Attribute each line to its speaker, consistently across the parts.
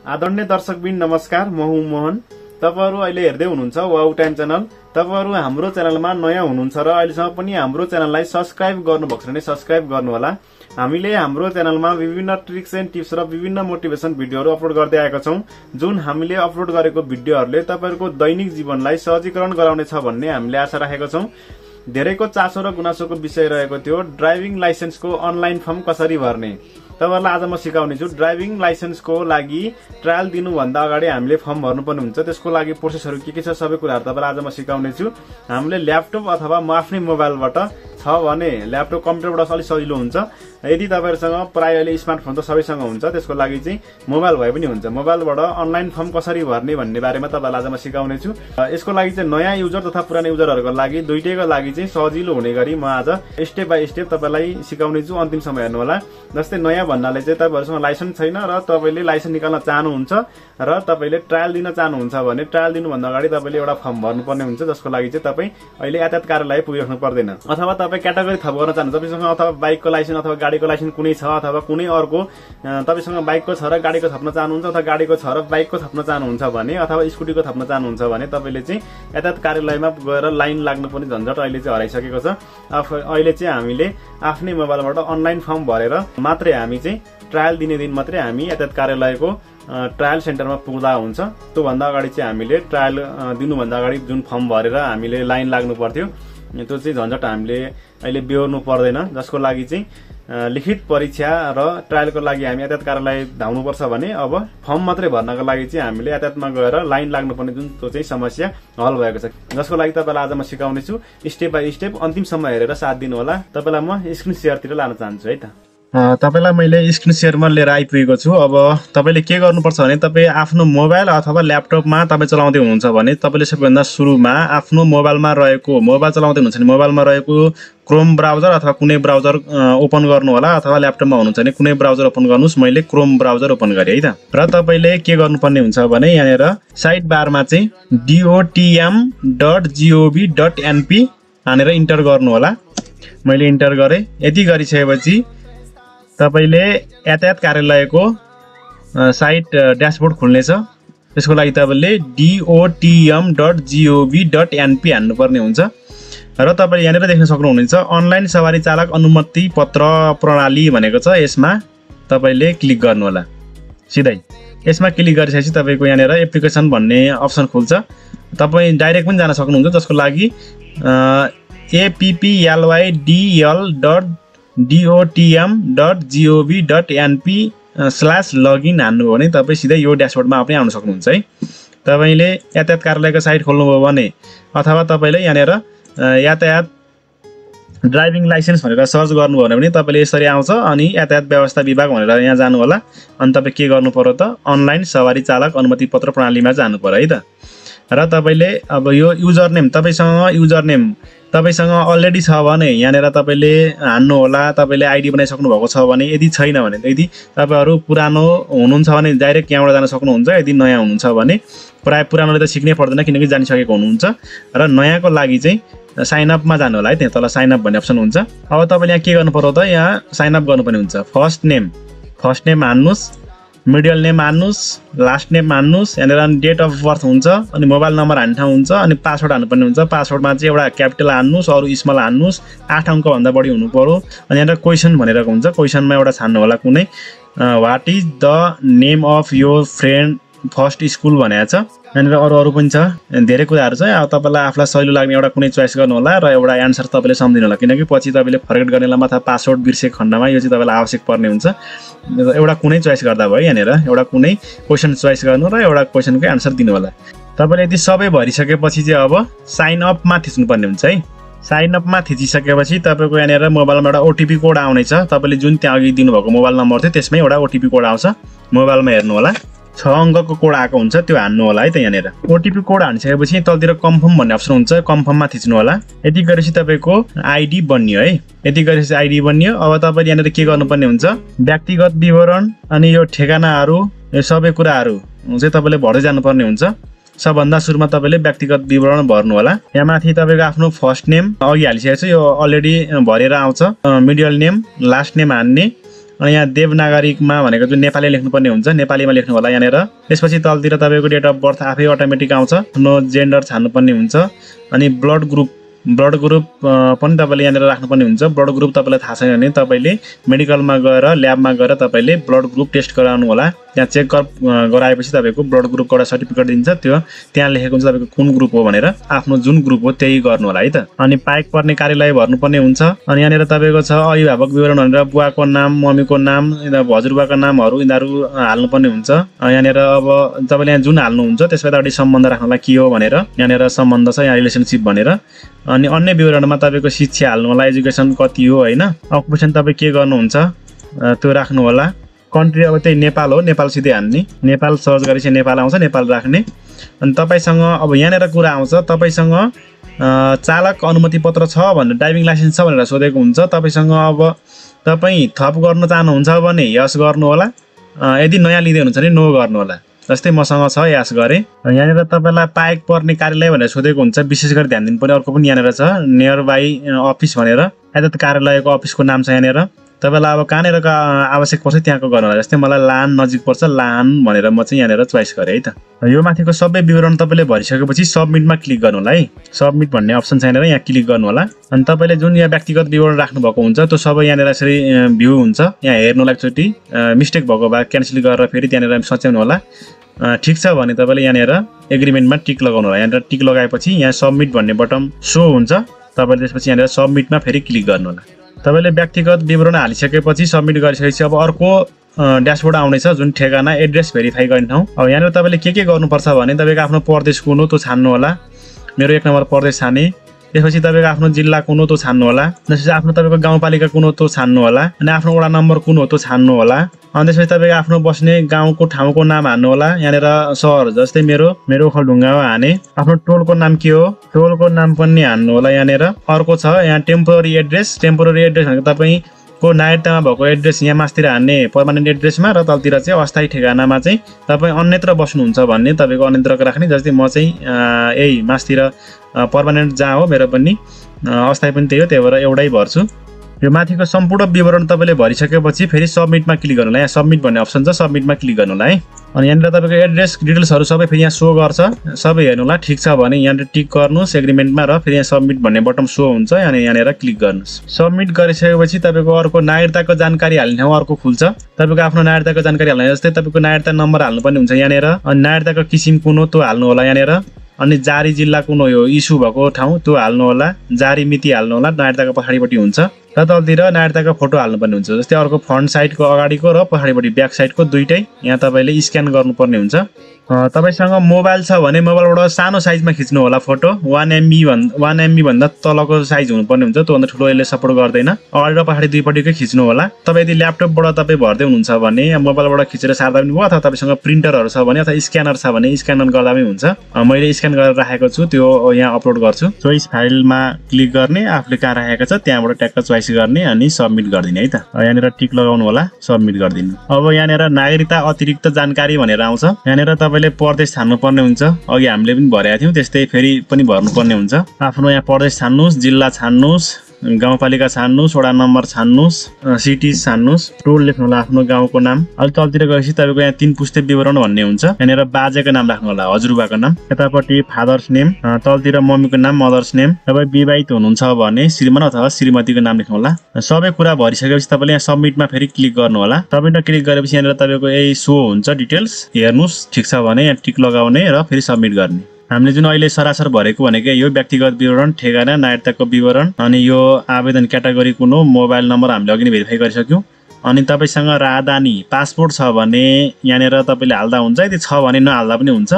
Speaker 1: आदरणीय दर्शकबिन नमस्कार, म हुँ मोहन। तपाईहरु अहिले हेर्दै हुनुहुन्छ वाउ टाइम च्यानल। तपाईहरु हाम्रो च्यानलमा नयाँ हुनुहुन्छ र अहिलेसम्म पनि हाम्रो च्यानललाई सब्स्क्राइब गर्नुभएको छ भने सब्स्क्राइब गर्नुहोला। हामीले हाम्रो च्यानलमा विभिन्न ट्रिक्स एन्ड टिप्स र विभिन्न मोटिभेसन भिडियोहरु अपलोड गर्दै आएका छौं, जुन हामीले अपलोड गरेको भिडियोहरुले तपाईहरुको दैनिक जीवनलाई सहजीकरण गराउनेछ भन्ने हामीले आशा राखेका छौं। धेरैको चासो र गुनासोको विषय रहेको थियो ड्राइभिङ लाइसेन्सको अनलाइन फर्म कसरी भर्ने। तपाईहरुलाई आज म सिकाउने छु। ड्राइभिङ लाइसेन्सको लागि ट्रायल दिनुभन्दा अगाडि हामीले फर्म भर्नुपर्ने हुन्छ। त्यसको लागि प्रोसेसहरु के छ सबै कुराहरु तपाईलाई आज म सिकाउने छु। हामीले ल्यापटप अथवा म आफ्नै मोबाइलबाट छ भने ल्यापटप कम्प्युटरबाट अलि सजिलो हुन्छ। यदि तपाईहरुसँग प्राय अहिले स्मार्टफोन त सबैसँग हुन्छ, त्यसको लागि चाहिँ मोबाइल भए पनि हुन्छ। मोबाइलबाट अनलाइन फर्म कसरी भर्ने भन्ने बारेमा तपाईलाई आज म सिकाउने छु। यसको लागि चाहिँ नयाँ युजर तथा पुरानो युजरहरुको लागि दुईटैको लागि चाहिँ सजिलो हुने गरी म आज स्टेप बाइ स्टेप तपाईलाई सिकाउने छु। अन्तिमसम्म हेर्नु होला। जस्तै नयाँ भन्नाले चाहिँ तपाईहरुसँग लाइसेन्स छैन र तपाईले लाइसेन्स निकाल्न चाहनुहुन्छ र तपाईले ट्रायल दिन चाहनुहुन्छ भने ट्रायल दिनुभन्दा अगाडि तपाईले एउटा फर्म भर्नुपर्ने हुन्छ, जसको लागि चाहिँ तपाई अहिले यातायात कार्यालय पुगिराख्नु पर्दैन। अथवा तपाई क्याटेगोरी थप गर्न चाहनुहुन्छ, तपाईसँग अथवा बाइकको लाइसेन्स अथवा गाडीको लाइसेन्स कुनै छ अथवा कुनै अर्को तपाईसँग बाइकको छ र गाडीको थप्न चाहनुहुन्छ अथवा गाडीको छ र बाइकको थप्न चाहनुहुन्छ भने अथवा स्कुटीको थप्न चाहनुहुन्छ भने तपाईले चाहिँ यातायात कार्यालयमा गएर लाइन लाग्नुपर्ने झन्झट अहिले चाहिँ हराइसकेको छ। अहिले चाहिँ हामीले आफ्नै मोबाइलबाट अनलाइन फर्म भरेर मात्रै हामी चाहिँ ट्रायल दिने दिन मात्रै हामी यातायात कार्यालयको ट्रायल सेन्टरमा पुग्दा हुन्छ। त्यो भन्दा अगाडि चाहिँ हामीले ट्रायल दिनुभन्दा अगाडि जुन फर्म भरेर हामीले लाइन लाग्नु पर्थ्यो, त्यो चाहिँ झन्झट हामीले अहिले बेहोर्नु पर्दैन। जसको लागि चाहिँ लिखित परीक्षा र ट्रायलको लागि हामी यातायात कार्यालय धाउनुपर्छ भने अब फर्म मात्रै भर्नको लागि चाहिँ हामीले यातायातमा गएर लाइन लाग्नुपर्ने जुन त्यो चाहिँ समस्या हल भएको छ। जसको लागि तपाईलाई आज म सिकाउने छु। स्टेप बाइ स्टेप अन्तिमसम्म हेरेर साथ दिनु होला। तपाईलाई म स्क्रिन शेयरतिर लान चाहन्छु है त। तपाईलाई मैले स्क्रिन शेयरमा लिएर आइपुगेको छु। अब तपाईले के गर्नुपर्छ भने तपाई आफ्नो मोबाइल अथवा ल्यापटपमा तपाई चलाउँदै हुनुहुन्छ भने तपाईले सबैभन्दा सुरुमा आफ्नो मोबाइलमा रहेको मोबाइल चलाउँदै हुनुहुन्छ भने मोबाइलमा रहेको क्रोम ब्राउजर अथवा कुनै ब्राउजर ओपन गर्नु होला, अथवा ल्यापटपमा हुनुहुन्छ भने कुनै ब्राउजर ओपन गर्नुस्। मैले क्रोम ब्राउजर ओपन गरे है त। र तपाईले के गर्नुपर्ने हुन्छ भने यहाँनेर साइड बारमा चाहिँ dotm.gov.np हानेर इन्टर गर्नु होला। मैले इन्टर गरे। यति गरिसकेपछि तपाईले यातायात कार्यालयको साइट ड्याशबोर्ड खुल्नेछ। त्यसको लागि तपाईले dotm.gov.np हान्नुपर्ने हुन्छ। र तपाईले यहाँनिर देख्न सक्नुहुनेछ अनलाइन सवारी चालक अनुमति पत्र प्रणाली भनेको छ। यसमा तपाईले क्लिक गर्नु होला। सिधै यसमा क्लिक गरिसकेपछि तपाईको यहाँनिर एप्लिकेसन भन्ने अप्सन खुल्छ। तपाई डाइरेक्ट पनि जान सक्नुहुन्छ, जसको लागि appl.dotm.gov.np/login हान्नु भने तपाई सिधै यो ड्याशबोर्डमा आफै आउन सक्नुहुन्छ है। तपाईले यातायात कार्यालयको साइट खोल्नुभयो भने अथवा तपाईले यहाँनिर यातायात ड्राइभिङ लाइसेन्स भनेर सर्च गर्नुभयो भने तपाईले यसरी आउँछ। अनि यातायात व्यवस्था विभाग भनेर यहाँ जानु होला। अनि तपाई के गर्नु पर्यो त अनलाइन सवारी चालक अनुमति पत्र प्रणालीमा जानु पर्यो है त। र तपाईले अब यो युजर नेम तपाईसँग अलरेडी छ भने यहाँनिर तपाईले हान्नु होला। तपाईले आइडी बनाइसक्नु भएको छ भने, यदि छैन भने, यदि तपाईहरु पुरानो हुनुहुन्छ भने डाइरेक्ट यहाँबाट जान सक्नुहुन्छ। यदि नयाँ हुनुहुन्छ भने प्राय पुरानोले त सिक्नै पर्दैन किनकि जानिसकेको हुनुहुन्छ। र नयाँको लागि चाहिँ साइन अपमा जानु होला है। त्यहाँ तल साइन अप भन्ने अप्सन हुन्छ। अब तपाईले यहाँ के गर्नु पर्यो त यहाँ साइन अप गर्नुपर्ने हुन्छ। फर्स्ट नेम हान्नुस्, मिडल नेम हान्नुस्, लास्ट नेम हान्नुस्। यहाँनिर डेट अफ बर्थ हुन्छ, अनि मोबाइल नम्बर हान्ने ठाउँ हुन्छ, अनि पासवर्ड हान्नुपर्ने हुन्छ। पासवर्डमा चाहिँ एउटा क्यापिटल हान्नुस्, अरू स्मल हान्नुस्। 8 अङ्कभन्दा बढी हुनु पर्यो। अनि यहाँनिर क्वेसन भनेर हुन्छ। क्वेसनमा एउटा छान्नु होला कुनै। What is the name of your friend first school भनेको छ। यहाँनिर अरू पनि छ, धेरै कुराहरू छ। अब तपाईलाई आफूलाई सजिलो लाग्ने एउटा कुनै चोइस गर्नु होला र एउटा एन्सर तपाईले सम्झिनु होला, किनकि पछि तपाईले फर्गेट गर्ने बेलामा अथवा पासवर्ड बिर्सेको खण्डमा यो चाहिँ तपाईलाई आवश्यक पर्ने हुन्छ। एउटा कुनै चोइस गर्दा भयो। यहाँनिर एउटा कुनै क्वेसन चोइस गर्नु र एउटा क्वेसनको एन्सर दिनु होला। तपाईले यदि सबै भरिसकेपछि चाहिँ अब साइन अपमा थिच्नुपर्ने हुन्छ है। साइन अपमा थिचिसकेपछि तपाईको यहाँनिर मोबाइलमा एउटा ओटीपी कोड आउनेछ। तपाईले जुन त्यहाँ अघि दिनुभएको मोबाइल नम्बर थियो त्यसमै एउटा ओटीपी कोड आउँछ। मोबाइलमा हेर्नु होला 6 अङ्कको कोड आएको हुन्छ, त्यो हान्नु होला है त। यहाँनिर ओटीपी कोड हानिसकेपछि तलतिर कन्फर्म भन्ने अप्सन हुन्छ। कन्फर्ममा थिच्नु होला। यति गरेपछि तपाईको आइडी बन्यो है। यति गरेपछि आइडी बन्यो। अब तपाईले यहाँनिर के गर्नुपर्ने हुन्छ व्यक्तिगत विवरण अनि यो ठेगानाहरू यो सबै कुराहरू चाहिँ तपाईले भर्दै जानुपर्ने हुन्छ। सबभन्दा सुरुमा तपाईले व्यक्तिगत विवरण भर्नु होला। यहाँ माथि तपाईको आफ्नो फर्स्ट नेम अघि हालिसकेको छ, यो अलरेडी भरेर आउँछ। मिडल नेम, लास्ट नेम हान्ने, अनि यहाँ देवनागरिकमा भनेको जुन नेपाली लेख्नुपर्ने हुन्छ नेपालीमा लेख्नु होला यहाँनिर। त्यसपछि तलतिर तपाईँको डेट अफ बर्थ आफै अटोमेटिक आउँछ, नो जेन्डर छान्नुपर्ने हुन्छ। अनि ब्लड ग्रुप पनि तपाईँले यहाँनिर राख्नुपर्ने हुन्छ। ब्लड ग्रुप तपाईँलाई थाहा छैन भने तपाईँले मेडिकलमा गएर ल्याबमा गएर तपाईँले ब्लड ग्रुप टेस्ट गराउनु होला। त्यहाँ चेक गराएपछि तपाईँको ब्लड ग्रुपको एउटा सर्टिफिकेट दिन्छ, त्यो त्यहाँ लेखेको हुन्छ तपाईँको कुन ग्रुप हो भनेर, आफ्नो जुन ग्रुप हो त्यही गर्नु होला है त। अनि पाएक पर्ने कार्यालय भर्नुपर्ने हुन्छ। अनि यहाँनिर तपाईँको छ अभिभावक विवरण भनेर बुवाको नाम, मम्मीको नाम, हजुरबाको नामहरू यिनीहरू हाल्नुपर्ने हुन्छ। यहाँनिर अब तपाईँले यहाँ जुन हाल्नुहुन्छ त्यसमा अगाडि सम्बन्ध राख्नुलाई के हो भनेर यहाँनिर सम्बन्ध छ, यहाँ रिलेसनसिप भनेर। अनि अन्य विवरणमा तपाईँको शिक्षा हाल्नु होला, एजुकेसन कति हो होइन। अकुपेसन तपाईँ के गर्नुहुन्छ त्यो राख्नु होला। कन्ट्री अब त्यही नेपाल हो, नेपाल सिधै हान्ने, नेपाल सर्च गरेपछि नेपाल आउँछ, नेपाल राख्ने। अनि तपाईँसँग अब यहाँनिर कुरा आउँछ, तपाईँसँग चालक अनुमति पत्र छ भनेर, ड्राइभिङ लाइसेन्स छ भनेर सोधेको हुन्छ। तपाईँसँग अब तपाईँ थप गर्न चाहनुहुन्छ भने यस गर्नु होला, यदि नयाँ लिँदै हुनुहुन्छ भने नो गर्नु होला। जस्तै मसँग छ यस गरेँ। यहाँनिर तपाईँलाई पाएक पर्ने कार्यालय भनेर सोधेको हुन्छ, विशेष गरी ध्यान दिनुपर्ने अर्को पनि यहाँनिर छ, नियर बाई अफिस भनेर, यातायात कार्यालयको अफिसको नाम छ यहाँनिर। तपाईँलाई अब कहाँनिर आवश्यक पर्छ त्यहाँको गर्नु होला। जस्तै मलाई लाहान नजिक पर्छ, लाहान भनेर म चाहिँ यहाँनिर चोइस गरेँ है त। यो माथिको सबै विवरण तपाईँले भरिसकेपछि सबमिटमा क्लिक गर्नु होला है। सबमिट भन्ने अप्सन छ यहाँनिर, यहाँ क्लिक गर्नु होला। अनि तपाईँले जुन यहाँ व्यक्तिगत विवरण राख्नुभएको हुन्छ त्यो सबै यहाँनिर यसरी भ्यू हुन्छ। यहाँ हेर्नुलाई एकचोटि मिस्टेक भएको भए क्यान्सल गरेर फेरि त्यहाँनिर सच्याउनु होला। ठिक छ भने तपाईँले यहाँनिर एग्रिमेन्टमा टिक लगाउनु होला। यहाँनिर टिक लगाएपछि यहाँ सबमिट भन्ने बटन सो हुन्छ, तपाईँले त्यसपछि यहाँनिर सबमिटमा फेरि क्लिक गर्नु होला। तपाईँले व्यक्तिगत विवरण हालिसकेपछि सबमिट गरिसकेपछि अब अर्को ड्यासबोर्ड आउनेछ, जुन ठेगाना एड्रेस भेरिफाई गर्ने ठाउँ। अब यहाँनिर तपाईँले के गर्नुपर्छ भने तपाईँको आफ्नो प्रदेश कुन हो त्यो छान्नु होला। मेरो 1 नम्बर प्रदेश छाने। त्यसपछि तपाईँको आफ्नो जिल्ला कुन हो त्यो छान्नु होला। त्यसपछि आफ्नो तपाईँको गाउँपालिका कुन हो त्यो छान्नु होला। अनि आफ्नो वडा नम्बर कुन हो त्यो छान्नु होला। अनि त्यसपछि तपाईँको आफ्नो बस्ने गाउँको ठाउँको नाम हान्नु होला। यहाँनिर सहर जस्तै मेरो ओखलढुङ्गा हो हाने। आफ्नो टोलको नाम के हो, टोलको नाम पनि हान्नु होला। यहाँनिर अर्को छ यहाँ टेम्पोररी एड्रेस भनेको तपाईँको नागरिकतामा भएको एड्रेस यहाँ मास्तिर हान्ने पर्मानेन्ट एड्रेसमा, र तलतिर चाहिँ अस्थायी ठेगानामा चाहिँ तपाईँ अन्यत्र बस्नुहुन्छ भन्ने तपाईँको अन्यत्रको राख्ने। जस्तै म चाहिँ यही मास्तिर पर्मानेन्ट जहाँ हो मेरो पनि, अस्थायी पनि त्यही हो, त्यही भएर एउटै भर्छु। यो माथिको सम्पूर्ण विवरण तपाईँले भरिसकेपछि फेरि सबमिटमा क्लिक गर्नु होला। यहाँ सबमिट भन्ने अप्सन छ, सबमिटमा क्लिक गर्नु होला है। अनि यहाँनिर तपाईँको एड्रेस डिटेल्सहरू सबै फेरि यहाँ सो गर्छ, सबै हेर्नु होला। ठिक छ भने यहाँनिर टिक गर्नुहोस् एग्रिमेन्टमा, र फेरि यहाँ सबमिट भन्ने बटन सो हुन्छ, अनि यहाँनिर क्लिक गर्नुहोस्। सबमिट गरिसकेपछि तपाईँको अर्को नागरिकताको जानकारी हाल्ने ठाउँ अर्को खुल्छ। तपाईँको आफ्नो नागरिकताको जानकारी हाल्ने, जस्तै तपाईँको नागरिकता नम्बर हाल्नुपर्ने हुन्छ यहाँनिर। अनि नागरिकताको किसिम कुन हो त्यो हाल्नु होला यहाँनिर। अनि जारी जिल्ला कुन हो, यो इस्यु भएको ठाउँ त्यो हाल्नु होला। जारी मिति हाल्नु होला, नागरिकताको पछाडिपट्टि हुन्छ। र तलतिर नागरिकताको फोटो हाल्नुपर्ने हुन्छ। जस्तै अर्को फ्रन्ट साइडको अगाडिको र पछाडिपट्टि ब्याक साइडको दुइटै यहाँ तपाईँले स्क्यान गर्नुपर्ने हुन्छ। तपाईँसँग मोबाइल छ भने मोबाइलबाट सानो साइजमा खिच्नु होला फोटो। 1 MB भन्दा तलको साइज हुनुपर्ने हुन्छ, त्योभन्दा ठुलो यसले सपोर्ट गर्दैन। अगाडि र पछाडि दुईपट्टिकै खिच्नु होला। तपाईँ यदि ल्यापटपबाट तपाईँ भर्दै हुनुहुन्छ भने मोबाइलबाट खिचेर सार्दा पनि भयो, अथवा तपाईँसँग प्रिन्टरहरू छ भने अथवा स्क्यानर छ भने स्क्यानर गर्दा पनि हुन्छ। मैले स्क्यान गरेर राखेको छु, त्यो यहाँ अपलोड गर्छु। चोइस फाइलमा क्लिक गर्ने, आफूले कहाँ राखेको छ त्यहाँबाट ट्याक्क चोइस गर्ने अनि सबमिट गरिदिने है त। यहाँनिर टिक लगाउनु होला, सबमिट गरिदिनु। अब यहाँनिर नागरिकता अतिरिक्त जानकारी भनेर आउँछ। यहाँनिर तपाईँले प्रदेश छान्नुपर्ने हुन्छ, अघि हामीले पनि भरेका थियौँ त्यस्तै फेरि पनि भर्नुपर्ने हुन्छ। आफ्नो यहाँ प्रदेश छान्नुहोस्, जिल्ला छान्नुहोस्, गाउँपालिका छान्नुहोस्, वडा नम्बर छान्नुहोस्, सिटिज छान्नुहोस्, टोल लेख्नु होला आफ्नो गाउँको नाम। अलिक तलतिर गएपछि तपाईँको यहाँ 3 पुस्ते विवरण भन्ने हुन्छ। यहाँनिर बाजेको नाम राख्नु होला, हजुरबाको नाम। यतापट्टि फादर्स नेम, तलतिर मम्मीको नाम, मदर्स नेम। तपाईँ विवाहित हुनुहुन्छ भने श्रीमान अथवा श्रीमतीको नाम लेख्नु होला। सबै कुरा भरिसकेपछि तपाईँले यहाँ सबमिटमा फेरि क्लिक गर्नु होला। सबमिटमा क्लिक गरेपछि यहाँनिर तपाईँको यही सो हुन्छ डिटेल्स, हेर्नुहोस्। ठिक छ भने यहाँ टिक लगाउने र फेरि सबमिट गर्ने। हामीले जुन अहिले सरासर भरेको भनेको यो व्यक्तिगत विवरण, ठेगाना, नागरिकताको विवरण, अनि यो आवेदन क्याटेगोरी कुन हो, मोबाइल नम्बर हामीले अघि नै भेरिफाई गरिसक्यौँ। अनि तपाईँसँग राजधानी पासपोर्ट छ भने यहाँनिर तपाईँले हाल्दा हुन्छ, यदि छ भने नहाल्दा पनि हुन्छ।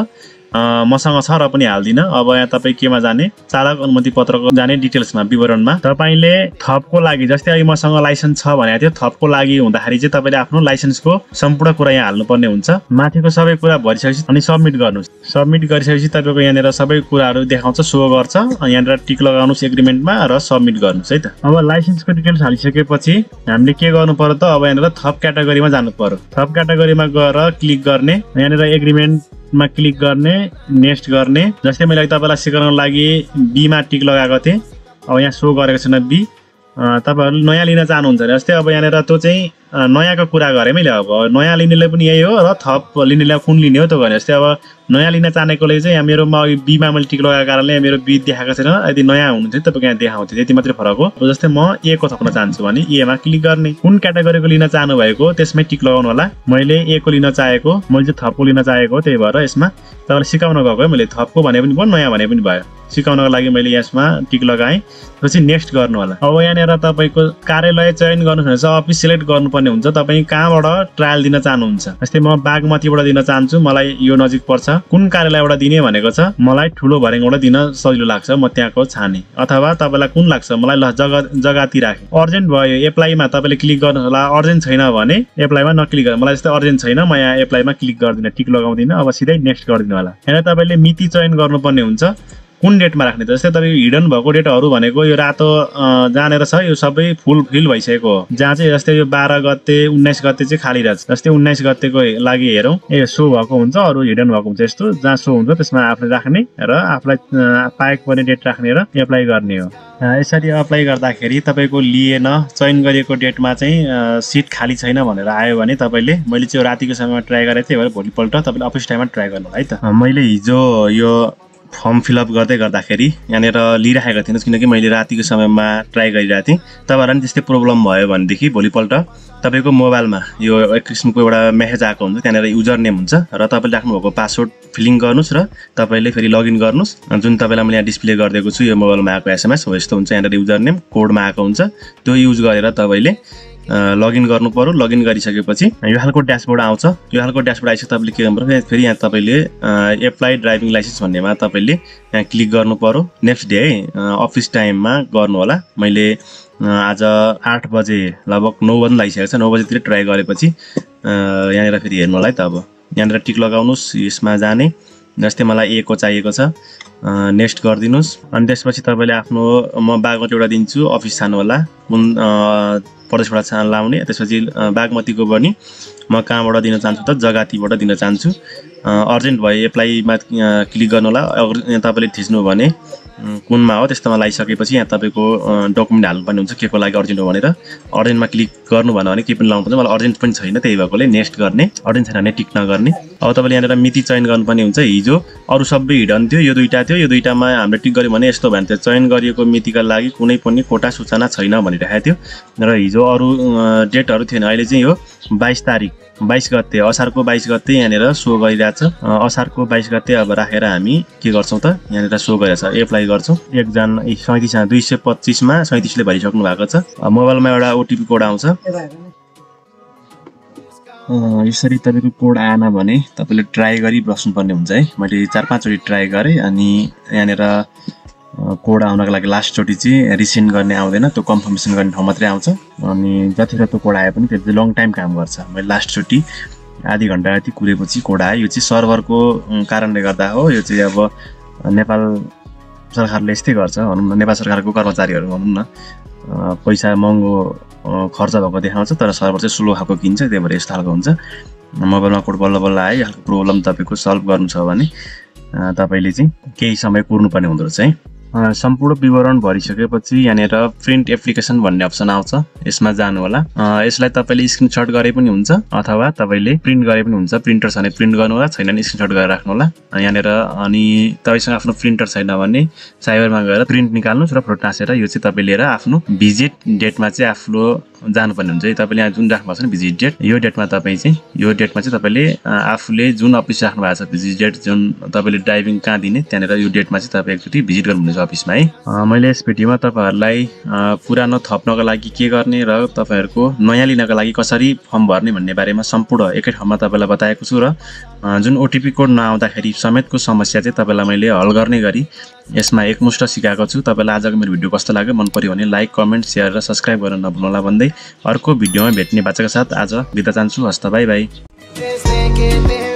Speaker 1: मसँग छ र पनि हाल्दिनँ। अब यहाँ तपाईँ केमा जाने, चालक अनुमति पत्रको जाने डिटेल्समा, विवरणमा। तपाईँले थपको लागि, जस्तै अहिले मसँग लाइसेन्स छ भनेको थियो, थपको लागि हुँदाखेरि चाहिँ तपाईँले आफ्नो लाइसेन्सको सम्पूर्ण कुरा यहाँ हाल्नुपर्ने हुन्छ। माथिको सबै कुरा भरिसकेपछि अनि सबमिट गर्नुहोस्। सबमिट गरिसकेपछि तपाईँको यहाँनिर सबै कुराहरू देखाउँछ, सो गर्छ। यहाँनिर टिक लगाउनुहोस् एग्रिमेन्टमा र सबमिट गर्नुहोस् है त। अब लाइसेन्सको डिटेल्स हालिसकेपछि हामीले के गर्नु पर्यो त, अब यहाँनिर थप क्याटेगोरीमा जानु पर्यो। थप क्याटेगोरीमा गएर क्लिक गर्ने, यहाँनिर एग्रिमेन्टमा क्लिक गर्ने, नेक्स्ट गर्ने। जस्तै मैले तपाईँलाई सिकाउनको लागि बीमा टिक लगाएको थिएँ, अब यहाँ सो गरेको छैन बी। तपाईँहरूले नयाँ लिन चाहनुहुन्छ भने जस्तै अब यहाँनिर त्यो चाहिँ नयाँको कुरा गरेँ मैले अब नयाँ लिनेले पनि यही हो र थप लिनेले कुन लिने हो त भने जस्तै अब नयाँ लिन चाहनेकोले चाहिँ यहाँ मेरोमा बीमा मैले टिक लगाएको कारणले मेरो बी देखाएको छैन यदि नयाँ हुनुहुन्थ्यो तपाईँको यहाँ देखाउँथ्यो त्यति मात्रै फरक हो जस्तै म ए को थप्न चाहन्छु भने ए मा क्लिक गर्ने कुन क्याटेगोरीको लिन चाहनु भएको त्यसमै टिक लगाउनु होला मैले ए को लिन चाहेको मैले चाहिँ थपको लिन चाहेको त्यही भएर यसमा तपाईँलाई सिकाउन गएको है मैले थपको भने पनि भयो नयाँ भने पनि भयो सिकाउनको लागि मैले यसमा टिक लगाएँ त्यसपछि नेक्स्ट गर्नु होला अब यहाँनिर तपाईँको कार्यालय चयन गर्नुहुन्छ अफिस सिलेक्ट गर्नुपर्ने हुन्छ तपाईँ कहाँबाट ट्रायल दिन चाहनुहुन्छ जस्तै म बागमतीबाट दिन चाहन्छु मलाई यो नजिक पर्छ कुन कार्यालयबाट दिने भनेको छ मलाई ठुलो भरेङबाट दिन सजिलो लाग्छ म त्यहाँको छाने अथवा तपाईँलाई कुन लाग्छ मलाई ल जग्गाती राखेँ अर्जेन्ट भयो एप्लाईमा तपाईँले क्लिक गर्नु होला अर्जेन्ट छैन भने एप्लाईमा नक्लिक गर्नु मलाई जस्तै अर्जेन्ट छैन म यहाँ एप्लाईमा क्लिक गर्दिनँ टिक लगाउँदिनँ अब सिधै नेक्स्ट गरिदिनु होला यहाँ तपाईँले मिति चयन गर्नुपर्ने हुन्छ कुन डेटमा राख्ने त जस्तै तपाईँ हिडन भएको डेटहरू भनेको यो रातो जानेर छ यो सबै फुल फिल भइसकेको हो जहाँ चाहिँ जस्तै यो 12 गते 19 गते चाहिँ खाली रहेछ जस्तै 19 गतेको लागि हेरौँ ए सो भएको हुन्छ अरू हिडन भएको हुन्छ यस्तो जहाँ सो हुन्छ त्यसमा आफूले राख्ने र आफूलाई पाएको पर्ने डेट राख्ने र एप्लाई गर्ने हो यसरी अप्लाई गर्दाखेरि तपाईँको लिएन चयन गरिएको डेटमा चाहिँ सिट खाली छैन भनेर आयो भने तपाईँले मैले चाहिँ रातिको समयमा ट्राई गरेको थिएँ भएर भोलिपल्ट तपाईँले अफिस टाइममा ट्राई गर्नु है त मैले हिजो यो फर्म फिलअप गर्दै गर्दाखेरि यहाँनिर लिइराखेको थिएन किनकि मैले रातिको समयमा ट्राई गरिरहेको थिएँ तपाईँहरूलाई पनि त्यस्तै प्रब्लम भयो भनेदेखि भोलिपल्ट तपाईँको मोबाइलमा यो एक किसिमको एउटा मेसेज आएको हुन्छ त्यहाँनिर युजर नेम हुन्छ र तपाईँले राख्नुभएको पासवर्ड फिलिङ गर्नुहोस् र तपाईँले फेरि लगइन गर्नुहोस् जुन तपाईँलाई मैले यहाँ डिस्प्ले गरिदिएको छु यो मोबाइलमा आएको एसएमएस हो यस्तो हुन्छ यहाँनिर युजर नेम कोडमा आएको हुन्छ त्यो युज गरेर तपाईँले लगइन गर्नु पर्यो लगइन गरिसकेपछि यो खालको ड्यासबोर्ड आउँछ यो खालको ड्यासबोर्ड आइसक्यो तपाईँले के गर्नु पर्यो फेरि यहाँ तपाईँले एप्लाई ड्राइभिङ लाइसेन्स भन्नेमा तपाईँले यहाँ क्लिक गर्नु पर्यो नेक्स्ट डे है अफिस टाइममा गर्नु होला मैले आज 8 बजे लगभग 9 बजे लागिसकेको छ 9 बजेतिर ट्राई गरेपछि यहाँनिर फेरि हेर्नु होला है त अब यहाँनिर टिक लगाउनुहोस् यसमा जाने जस्तै मलाई ए को चाहिएको छ नेक्स्ट गरिदिनुहोस् अनि त्यसपछि तपाईँले आफ्नो म बागमतीबाट दिन्छु अफिस छान्नु होला कुन प्रदेशबाट लाउने त्यसपछि बागमतीको पनि म कहाँबाट दिन चाहन्छु त जगातीबाट दिन चाहन्छु अर्जेन्ट भयो एप्लाईमा क्लिक गर्नु होला तपाईँले थिच्नु भने कुनमा हो त्यस्तोमा लगाइसकेपछि यहाँ तपाईँको डकुमेन्ट हाल्नुपर्ने हुन्छ के को लागि अर्जेन्ट हो भनेर अर्जेन्टमा क्लिक गर्नु भन्यो भने के पनि लाउनु पर्छ मलाई अर्जेन्ट पनि छैन त्यही भएकोले नेक्स्ट गर्ने अर्जेन्ट छैन भने टिक नगर्ने अब तपाईँले यहाँनिर मिति चयन गर्नुपर्ने हुन्छ हिजो अरू सबै हिडन थियो यो दुईटा थियो यो दुईटामा हामीले टिक गर्यो भने यस्तो भन्थ्यो चयन गरिएको मितिका लागि कुनै पनि कोटा सूचना छैन भनिरहेको थियो र हिजो अरू डेटहरू थिएन अहिले चाहिँ यो 22 तारिक 22 गते असारको 22 गते यहाँनिर सो गरिरहेछ असारको 22 गते अब राखेर हामी के गर्छौँ त यहाँनिर सो गरिरहेछ एप्लाई गर्छौँ 225 मा 37 ले भरिसक्नु भएको छ मोबाइलमा एउटा ओटिपी कोड आउँछ यसरी तपाईँको कोड आएन भने तपाईँले ट्राई गरी बस्नुपर्ने हुन्छ है मैले 4-5 चोटि ट्राई गरेँ अनि यहाँनिर कोड आउनको लागि लास्ट चोटि चाहिँ रिसेन्ड गर्ने आउँदैन त्यो कन्फर्मेसन गर्ने ठाउँ मात्रै आउँछ अनि जतिखेर त्यो कोड आए पनि त्यो लङ टाइम काम गर्छ मैले लास्ट चोटि आधी घण्टा जति कुरेपछि कोड आयो यो चाहिँ सर्भरको कारणले गर्दा हो यो चाहिँ अब नेपाल सरकारले यस्तै गर्छ भनौँ न नेपाल सरकारको कर्मचारीहरू भनौँ न पैसा महँगो खर्च भएको देखाउँछ तर सर्भर चाहिँ स्लो खालको किन्छ त्यही भएर यस्तो खालको हुन्छ मोबाइलमा कोड बल्ल बल्ल आयो यो खालको प्रब्लम तपाईँको सल्भ गर्नु छ भने तपाईँले चाहिँ केही समय कुर्नुपर्ने हुँदो रहेछ है सम्पूर्ण विवरण भरिसकेपछि यहाँनिर प्रिन्ट एप्लिकेसन भन्ने अप्सन आउँछ यसमा जानु होला यसलाई तपाईँले स्क्रिनशट गरे पनि हुन्छ अथवा तपाईँले प्रिन्ट गरे पनि हुन्छ प्रिन्टर छ भने प्रिन्ट गर्नु होला छैन भने स्क्रिनशट गरेर राख्नु होला यहाँनिर अनि तपाईँसँग आफ्नो प्रिन्टर छैन भने साइबरमा गएर प्रिन्ट निकाल्नुहोस् र फोटो टाँसेर यो चाहिँ तपाईँ लिएर आफ्नो भिजिट डेटमा चाहिँ आफ्नो जानुपर्ने हुन्छ है तपाईँले यहाँ जुन राख्नु भएको छ नि भिजिट डेट यो डेटमा तपाईँले आफूले जुन अफिस राख्नु भएको छ भिजिट डेट जुन तपाईँले ड्राइभिङ कहाँ दिने त्यहाँनिर यो डेटमा चाहिँ तपाईँ एकचोटि भिजिट गर्नुहुनेछ अफिसमा है मैले यस भिडियोमा तपाईँहरूलाई पुरानो थप्नको लागि के गर्ने र तपाईँहरूको नयाँ लिनको लागि कसरी फर्म भर्ने भन्ने बारेमा सम्पूर्ण एकै ठाउँमा तपाईँलाई बताएको छु र जुन ओटिपी कोड नआउँदाखेरि समेतको समस्या चाहिँ तपाईँलाई मैले हल गर्ने गरी यसमा एकमुष्ट सिकाएको छु तपाईँलाई आजको मेरो भिडियो कस्तो लाग्यो मन पर्यो भने लाइक कमेन्ट सेयर र सब्सक्राइब गर्न नभुल्नुहोला भन्दै अर्को भिडियोमा भेट्ने बाचाका साथ आज बिदा चाहन्छु हस्त बाई बाई